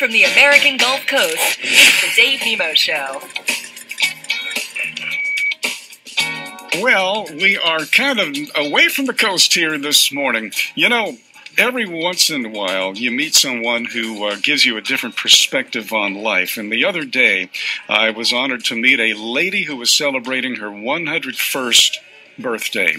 from the American Gulf Coast, it's the Dave Nemo Show. Well, we are kind of away from the coast here this morning. You know, every once in a while, you meet someone who gives you a different perspective on life. And the other day, I was honored to meet a lady who was celebrating her 101st birthday.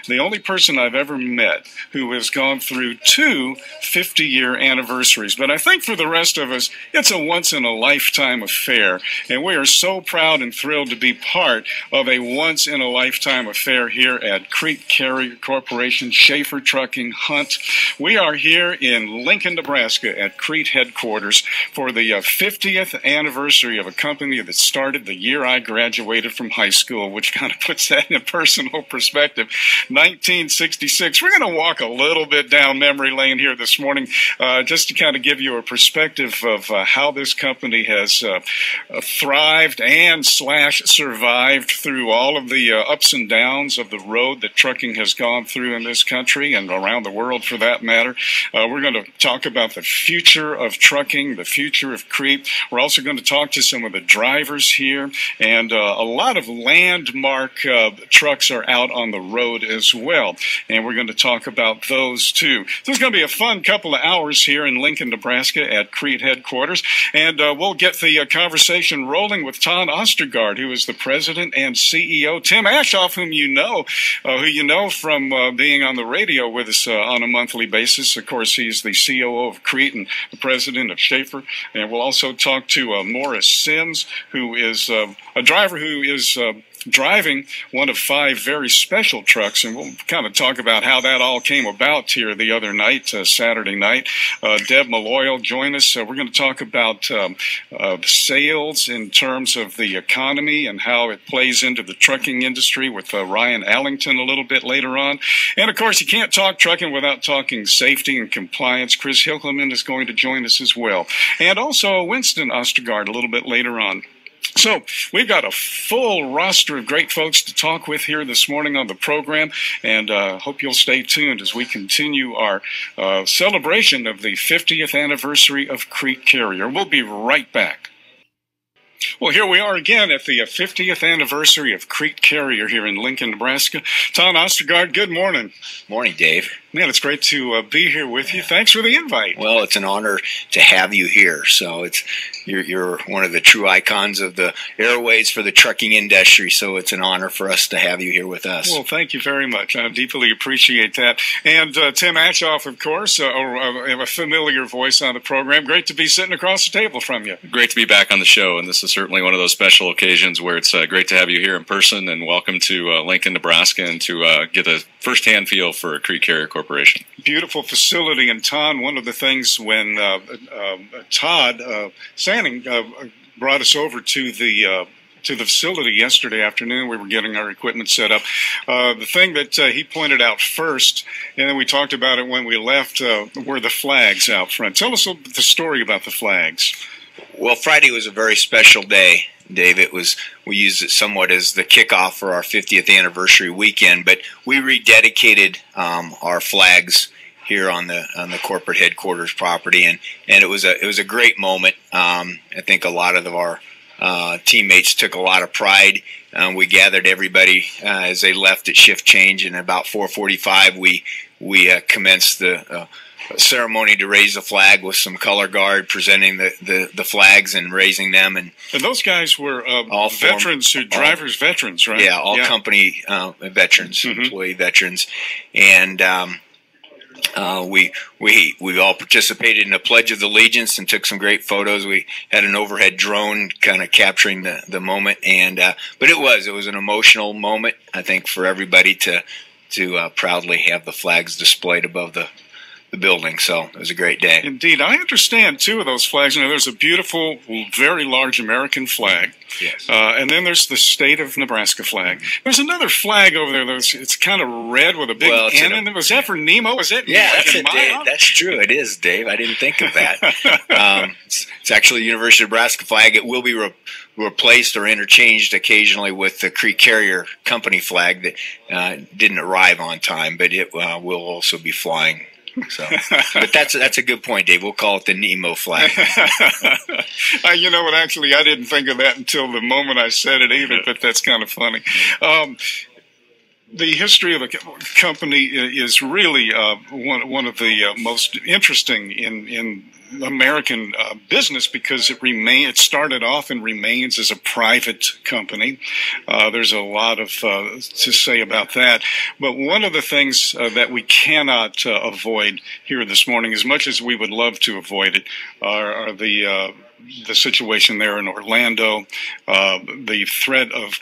The only person I've ever met who has gone through two 50-year anniversaries. But I think for the rest of us, it's a once-in-a-lifetime affair. And we are so proud and thrilled to be part of a once-in-a-lifetime affair here at Crete Carrier Corporation, Schaefer Trucking, Hunt. We are here in Lincoln, Nebraska at Crete headquarters for the 50th anniversary of a company that started the year I graduated from high school, which kind of puts that in personal perspective. 1966. We're going to walk a little bit down memory lane here this morning, just to kind of give you a perspective of how this company has thrived and survived through all of the ups and downs of the road that trucking has gone through in this country and around the world for that matter. We're going to talk about the future of trucking, the future of Crete. We're also going to talk to some of the drivers here, and a lot of landmark trucks are out on the road as well, and we're going to talk about those too. So it's going to be a fun couple of hours here in Lincoln, Nebraska at Crete headquarters, and we'll get the conversation rolling with Tonn Ostergard, who is the president and CEO. Tim Aschoff, who you know from being on the radio with us on a monthly basis. Of course, he's the COO of Crete and the president of Schaefer. And we'll also talk to Morris Sims, who is a driver who is driving one of 5 very special trucks, and we'll kind of talk about how that all came about here the other night, Saturday night. Deb Malloy will join us. We're going to talk about sales in terms of the economy and how it plays into the trucking industry with Ryan Allington a little bit later on. And, of course, you can't talk trucking without talking safety and compliance. Chris Hilkelman is going to join us as well. And also Winston Ostergard a little bit later on. So we've got a full roster of great folks to talk with here this morning on the program, and hope you'll stay tuned as we continue our celebration of the 50th anniversary of Crete Carrier. We'll be right back. Well, here we are again at the 50th anniversary of Crete Carrier here in Lincoln, Nebraska. Tonn Ostergard, good morning. Morning, Dave. Man, it's great to be here with you. Thanks for the invite. Well, it's an honor to have you here. So you're one of the true icons of the airways for the trucking industry. So it's an honor for us to have you here with us. Well, thank you very much. I deeply appreciate that. And Tim Aschoff, of course, a familiar voice on the program. Great to be sitting across the table from you. Great to be back on the show, and this is certainly one of those special occasions where it's great to have you here in person, and welcome to Lincoln, Nebraska, and to get a first-hand feel for Crete Carrier Corporation. Beautiful facility. And Tonn, one of the things when Todd Sanning brought us over to the facility yesterday afternoon, we were getting our equipment set up. The thing that he pointed out first, and then we talked about it when we left, were the flags out front. Tell us the story about the flags. Well, Friday was a very special day, Dave. We used it somewhat as the kickoff for our 50th anniversary weekend, but we rededicated our flags here on the corporate headquarters property, and it was a great moment. I think a lot of our teammates took a lot of pride. We gathered everybody as they left at shift change, and about 4:45 we commenced the ceremony to raise the flag with some color guard presenting the flags and raising them. And those guys were all veterans, veterans, right? Yeah, all company veterans, employee veterans. And we all participated in the Pledge of Allegiance and took some great photos. We had an overhead drone kind of capturing the moment, and but it was an emotional moment, I think, for everybody to proudly have the flags displayed above the building. So it was a great day. Indeed. I understand 2 of those flags. You know, there's a beautiful, very large American flag. Yes. And then there's the state of Nebraska flag. There's another flag over there. It's kind of red with a big N. And was that for Nemo? Was it? Yeah, that's true. It is, Dave. I didn't think of that. It's actually the University of Nebraska flag. It will be replaced or interchanged occasionally with the Crete Carrier company flag that didn't arrive on time, but it will also be flying So, but that's a good point, Dave. We'll call it the Nemo flag. You know what? Actually, I didn't think of that until the moment I said it either, but that's kind of funny. The history of the company is really one of the most interesting in American business, because it started off and remains as a private company. There's a lot of to say about that, but one of the things that we cannot avoid here this morning, as much as we would love to avoid it, are the situation there in Orlando, the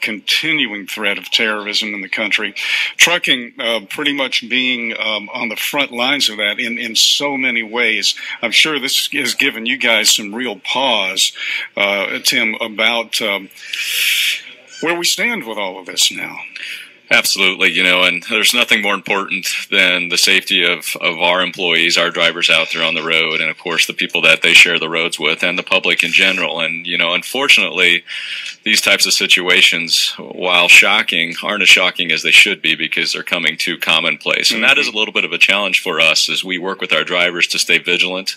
continuing threat of terrorism in the country, trucking pretty much being on the front lines of that in so many ways. I'm sure this has given you guys some real pause, Tim, about where we stand with all of this now. Absolutely, and there's nothing more important than the safety of our employees, our drivers out there on the road, and of course the people that they share the roads with, and the public in general. And unfortunately, these types of situations, while shocking, aren't as shocking as they should be, because they're coming too commonplace. And that is a little bit of a challenge for us as we work with our drivers to stay vigilant,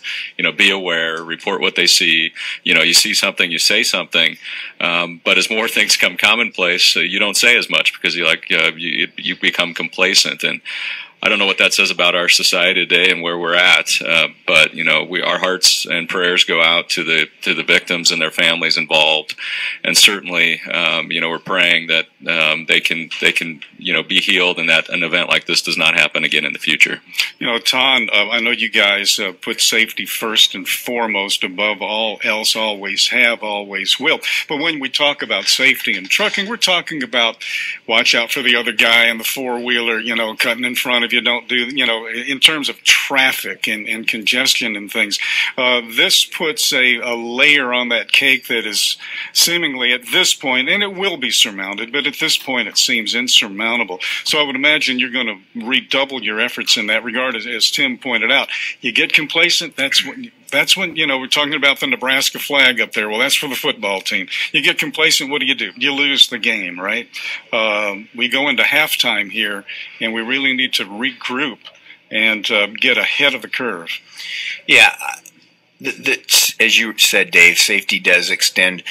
be aware, report what they see. You see something, you say something, but as more things come commonplace, you don't say as much, because you become complacent. And I don't know what that says about our society today and where we're at, but our hearts and prayers go out to the victims and their families involved, and certainly we're praying that they can be healed, and that an event like this does not happen again in the future. Tonn, I know you guys put safety first and foremost, above all else, always have, always will. But when we talk about safety in trucking, we're talking about watch out for the other guy in the four-wheeler, cutting in front of you. Don't do, in terms of traffic and congestion and things. This puts a layer on that cake that is seemingly at this point, and it will be surmounted, but at this point it seems insurmountable. So I would imagine you're going to redouble your efforts in that regard, as Tim pointed out. You get complacent, that's when we're talking about the Nebraska flag up there. Well, that's for the football team. You get complacent, what do? You lose the game, right? We go into halftime here, and we really need to regroup and get ahead of the curve. Yeah, as you said, Dave, safety does extend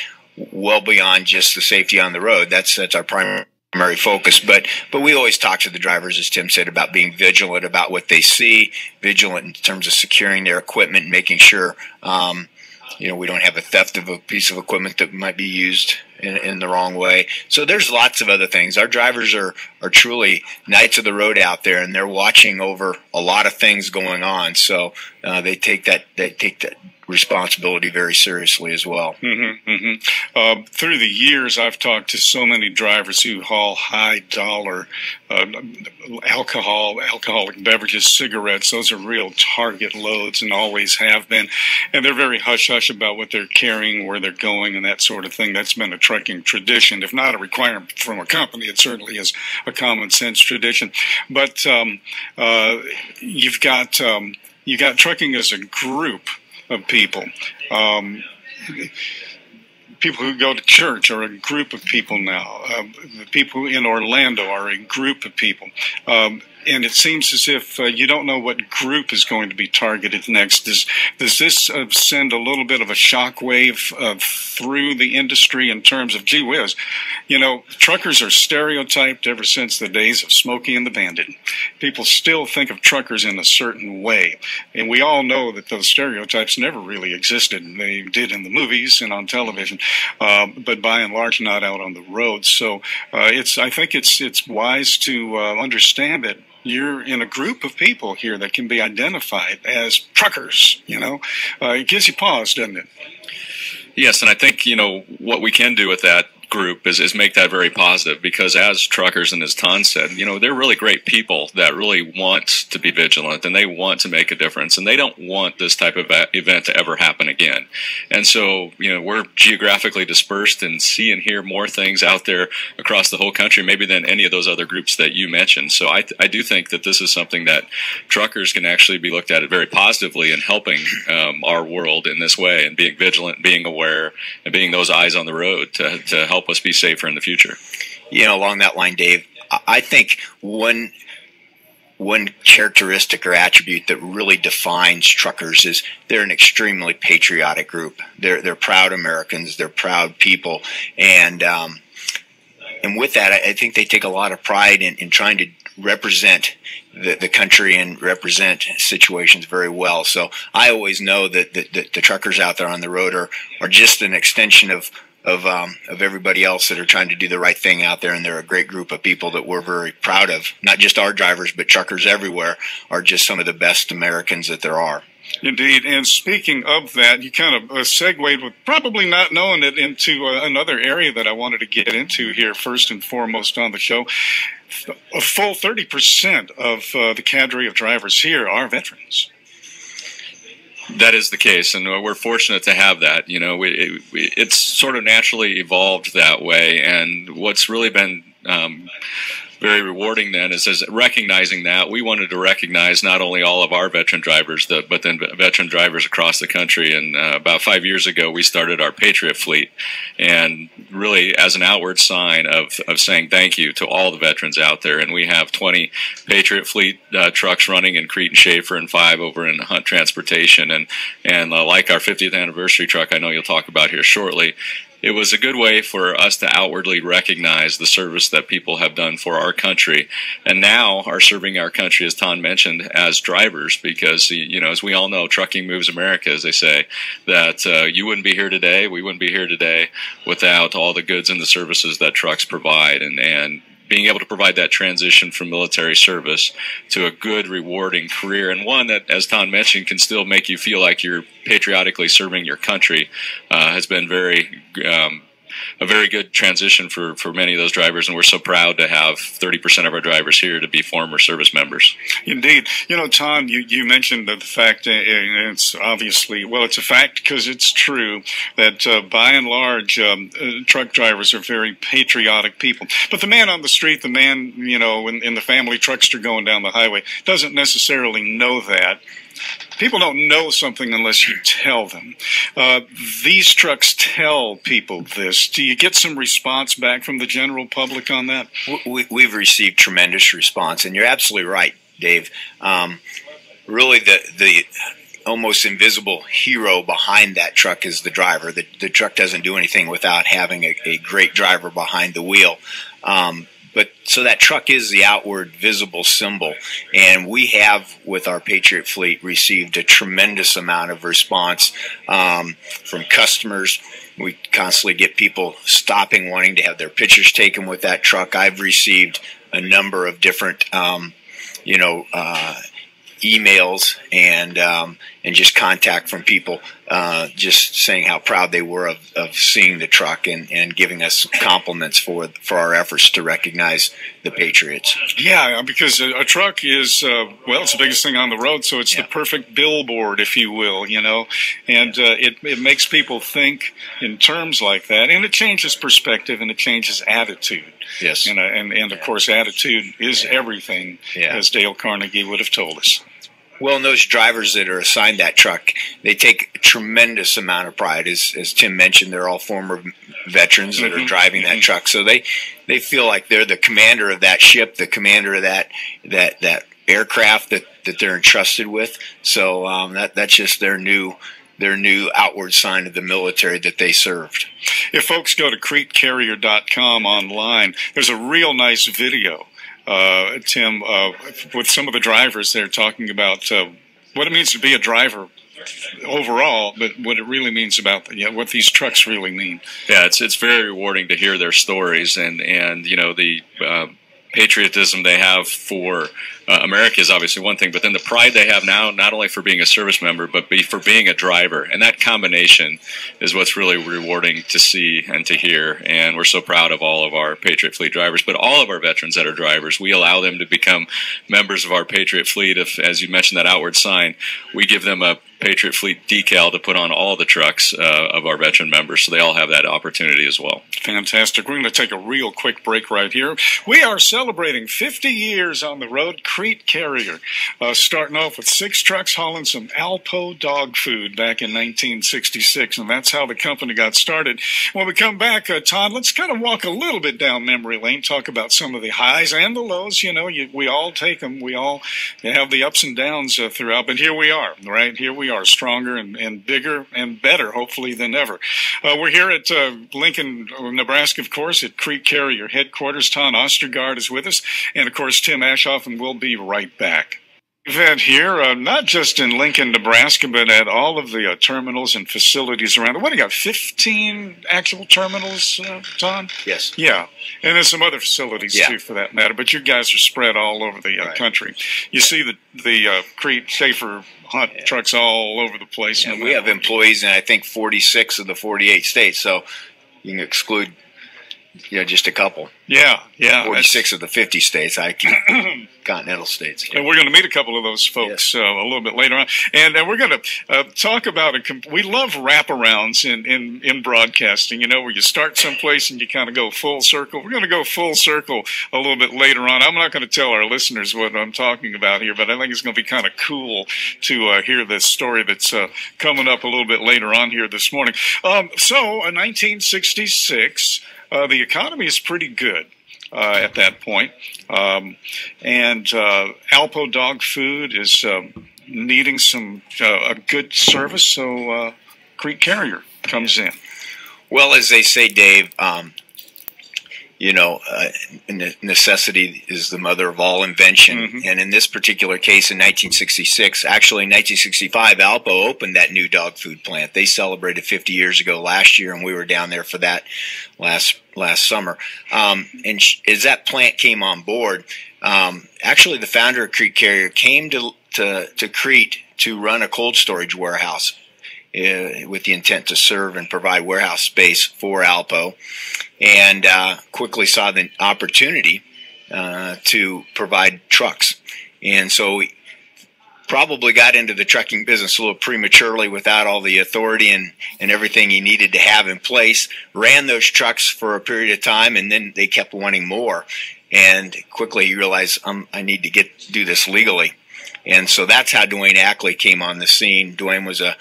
well beyond just the safety on the road. That's our primary focus, but we always talk to the drivers, as Tim said, about being vigilant about what they see, vigilant in terms of securing their equipment, making sure we don't have a theft of a piece of equipment that might be used in the wrong way. So there's lots of other things. Our drivers are truly knights of the road out there, and they're watching over a lot of things going on. So they take that responsibility very seriously as well. Through the years, I've talked to so many drivers who haul high-dollar alcoholic beverages, cigarettes. Those are real target loads and always have been. And they're very hush-hush about what they're carrying, where they're going, and that sort of thing. That's been a trucking tradition. If not a requirement from a company, it certainly is a common-sense tradition. But you've got trucking as a group of people. People who go to church are a group of people now. The people in Orlando are a group of people. And it seems as if you don't know what group is going to be targeted next. Does this send a little bit of a shockwave through the industry in terms of, gee whiz, truckers are stereotyped ever since the days of Smokey and the Bandit. People still think of truckers in a certain way. And we all know that those stereotypes never really existed. They did in the movies and on television, but by and large not out on the road. So I think it's wise to understand that you're in a group of people here that can be identified as truckers. It gives you pause, doesn't it? Yes, and I think what we can do with that group is make that very positive, because as truckers, and as Tonn said, they're really great people that really want to be vigilant, and they want to make a difference, and they don't want this type of event to ever happen again. And so we're geographically dispersed and see and hear more things out there across the whole country maybe than any of those other groups that you mentioned. So I do think that this is something that truckers can actually be looked at it very positively in helping our world in this way, and being vigilant, being aware, and being those eyes on the road to help us be safer in the future. Along that line, Dave, I think one one characteristic or attribute that really defines truckers is they're an extremely patriotic group. They're proud Americans. They're proud people, and with that, I think they take a lot of pride in trying to represent the country and represent situations very well. So I always know that the truckers out there on the road are just an extension of everybody else that are trying to do the right thing out there, and they're a great group of people that we're very proud of. Not just our drivers, but truckers everywhere are just some of the best Americans that there are. Indeed. And speaking of that, you kind of segued with probably not knowing it into another area that I wanted to get into here first and foremost on the show. A full 30% of the cadre of drivers here are veterans. That is the case, and we're fortunate to have that. You know, it's sort of naturally evolved that way, and what's really been very rewarding then is recognizing that we wanted to recognize not only all of our veteran drivers, but then veteran drivers across the country. And about 5 years ago, we started our Patriot Fleet, and really as an outward sign of saying thank you to all the veterans out there. And we have 20 Patriot Fleet trucks running in Crete and Schaefer, and 5 over in Hunt Transportation. And like our 50th anniversary truck, I know you'll talk about here shortly. It was a good way for us to outwardly recognize the service that people have done for our country, and now are serving our country, as Tonn mentioned, as drivers, because, you know, as we all know, trucking moves America, as they say, that you wouldn't be here today, we wouldn't be here today without all the goods and the services that trucks provide, and being able to provide that transition from military service to a good, rewarding career, and one that, as Tonn mentioned, can still make you feel like you're patriotically serving your country, has been a very good transition for many of those drivers, and we're so proud to have 30% of our drivers here to be former service members. Indeed. You know, Tonn, you mentioned the fact, and it's obviously, well, it's a fact because it's true, that by and large, truck drivers are very patriotic people. But the man on the street, the man, you know, in the family truckster going down the highway, doesn't necessarily know that. People don't know something unless you tell them. These trucks tell people this. Do you get some response back from the general public on that? We've received tremendous response, and you're absolutely right, Dave. Really, the almost invisible hero behind that truck is the driver. The truck doesn't do anything without having a great driver behind the wheel. But so that truck is the outward visible symbol, and we have, with our Patriot Fleet, received a tremendous amount of response from customers. We constantly get people stopping, wanting to have their pictures taken with that truck. I've received a number of different, emails and just contact from people just saying how proud they were of seeing the truck and giving us compliments for our efforts to recognize the Patriots. Yeah, because a truck is, well, it's the biggest thing on the road, so it's the perfect billboard, if you will, you know, and it makes people think in terms like that, and it changes perspective and it changes attitude. Yes. And of course, attitude is everything, as Dale Carnegie would have told us. Well, and those drivers that are assigned that truck, they take a tremendous amount of pride. As Tim mentioned, they're all former veterans that are driving that truck. So they feel like they're the commander of that ship, the commander of that aircraft that they're entrusted with. So that's just their new outward sign of the military that they served. If folks go to CreteCarrier.com online, there's a real nice video, Tim, with some of the drivers there talking about what it means to be a driver overall, but what it really means about what these trucks really mean. Yeah, it's very rewarding to hear their stories, and you know, the patriotism they have for America is obviously one thing, but then the pride they have now, not only for being a service member, but for being a driver. And that combination is what's really rewarding to see and to hear. And we're so proud of all of our Patriot Fleet drivers, but all of our veterans that are drivers. We allow them to become members of our Patriot Fleet. If, as you mentioned, that outward sign, we give them a Patriot Fleet decal to put on all the trucks of our veteran members, so they all have that opportunity as well. Fantastic. We're going to take a real quick break right here. We are celebrating 50 years on the road. Crete carrier, starting off with 6 trucks hauling some Alpo dog food back in 1966, and that's how the company got started. When we come back, Todd, let's kind of walk a little bit down memory lane, talk about some of the highs and the lows. You know, we all take them. We all have the ups and downs throughout, but here we are, right? Here we are, stronger and bigger and better, hopefully, than ever. We're here at Lincoln, Nebraska, of course, at Crete Carrier headquarters. Tonn Ostergard is with us, and, of course, Tim Aschoff, and we'll be right back. We've had here, not just in Lincoln, Nebraska, but at all of the terminals and facilities around. What do you got, 15 actual terminals, Tonn? Yes. Yeah, and there's some other facilities, too, for that matter. But you guys are spread all over the country. You see the Crete Schaefer Hunt trucks all over the place. And we have employees in, I think, 46 of the 48 states, so you can exclude just a couple. Yeah. 46 of the 50 states, I keep continental states. And we're going to meet a couple of those folks a little bit later on. And we're going to talk about we love wraparounds in broadcasting, where you start someplace and you kind of go full circle. We're going to go full circle a little bit later on. I'm not going to tell our listeners what I'm talking about here, but I think it's going to be kind of cool to hear this story that's coming up a little bit later on here this morning. So, 1966, the economy is pretty good at that point. And Alpo dog food is needing a good service, so Crete Carrier comes in. Well, as they say, Dave, necessity is the mother of all invention. Mm-hmm. And in this particular case, in 1966, actually in 1965, Alpo opened that new dog food plant. They celebrated 50 years ago last year, and we were down there for that last summer. And as that plant came on board, actually the founder of Crete Carrier came to Crete to run a cold storage warehouse with the intent to serve and provide warehouse space for Alpo, and quickly saw the opportunity to provide trucks. And so we probably got into the trucking business a little prematurely without all the authority and everything he needed to have in place, ran those trucks for a period of time, and then they kept wanting more. And quickly he realized, I need to do this legally. And so that's how Dwayne Ackley came on the scene. Dwayne was a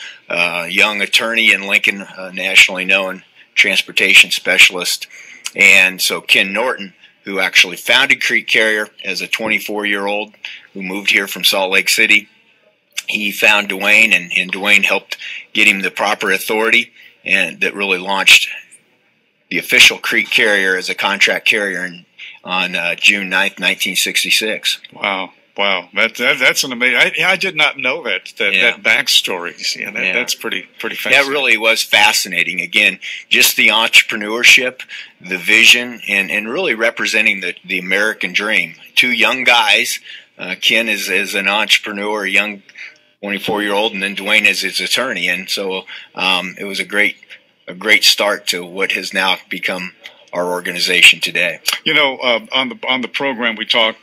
young attorney in Lincoln, nationally known transportation specialist. And so Ken Norton, who actually founded Crete Carrier as a 24-year-old who moved here from Salt Lake City, he found Dwayne, and Dwayne helped get him the proper authority, and that really launched the official Crete Carrier as a contract carrier on June 9th, 1966. Wow, that's an amazing. I did not know that backstory. That's pretty fascinating. That really was fascinating. Again, just the entrepreneurship, the vision, and really representing the American dream. Two young guys. Ken is an entrepreneur, a young 24-year-old, and then Dwayne is his attorney. And so it was a great start to what has now become our organization today. On the program we talk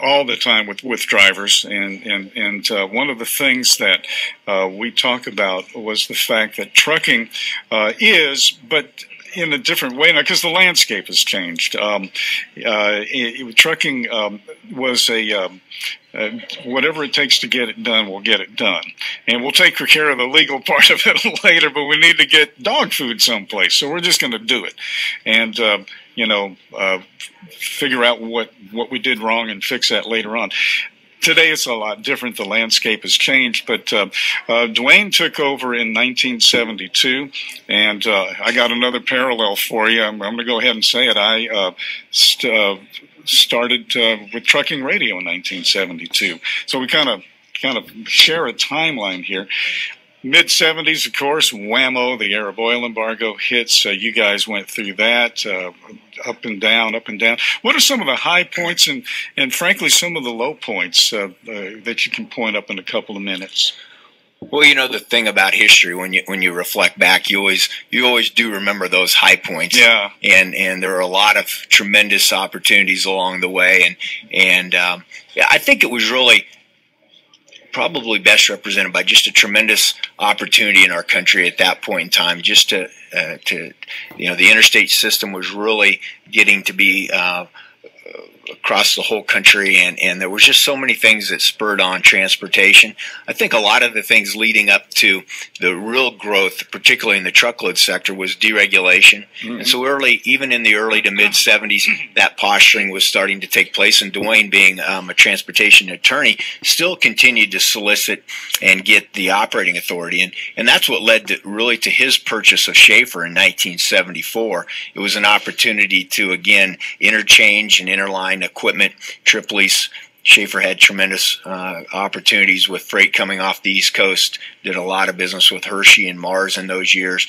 all the time with drivers, and one of the things that we talk about was the fact that trucking but in a different way now, because the landscape has changed. Trucking was whatever it takes to get it done, we'll get it done. And we'll take care of the legal part of it later, but we need to get dog food someplace, so we're just going to do it. And, figure out what we did wrong and fix that later on. Today it's a lot different. The landscape has changed, but Dwayne took over in 1972, and I got another parallel for you. I'm going to go ahead and say it. I started with trucking radio in 1972, so we kind of share a timeline here. Mid-'70s, of course, whammo, the Arab oil embargo hits. You guys went through that, up and down, up and down. What are some of the high points and frankly, some of the low points that you can point up in a couple of minutes? Well, the thing about history, when you reflect back, you always do remember those high points. Yeah. And there are a lot of tremendous opportunities along the way, and I think it was really probably best represented by just a tremendous opportunity in our country at that point in time. Just to the interstate system was really getting to be across the whole country, and there was just so many things that spurred on transportation. I think a lot of the things leading up to the real growth, particularly in the truckload sector, was deregulation. Mm-hmm. And so even in the early to mid 70s, that posturing was starting to take place, and Dwayne, being a transportation attorney, still continued to solicit and get the operating authority. And that's what led really to his purchase of Schaefer in 1974. It was an opportunity to, again, interchange and interline equipment, trip lease. Schaefer had tremendous opportunities with freight coming off the East Coast, did a lot of business with Hershey and Mars in those years.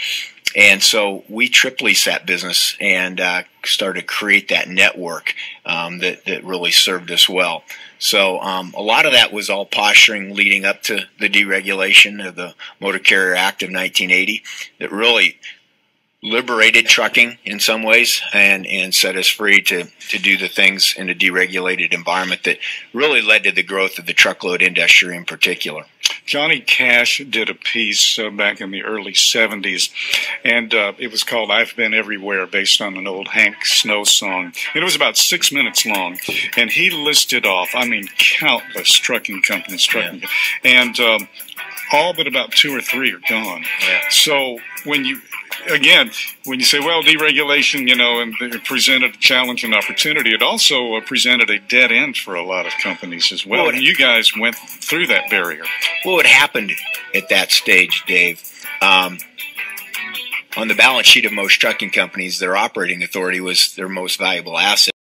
And so we trip leased that business and started to create that network that really served us well. So a lot of that was all posturing leading up to the deregulation of the Motor Carrier Act of 1980 that really liberated trucking in some ways and set us free to do the things in a deregulated environment that really led to the growth of the truckload industry in particular. Johnny Cash did a piece back in the early 70s, and it was called I've Been Everywhere, based on an old Hank Snow song. And it was about 6 minutes long, and he listed off, countless trucking companies, and all but about 2 or 3 are gone. Yeah. So when you say, well, deregulation, and it presented a challenge and opportunity, it also presented a dead end for a lot of companies as well. And you guys went through that barrier. Well, what happened at that stage, Dave, on the balance sheet of most trucking companies, their operating authority was their most valuable asset.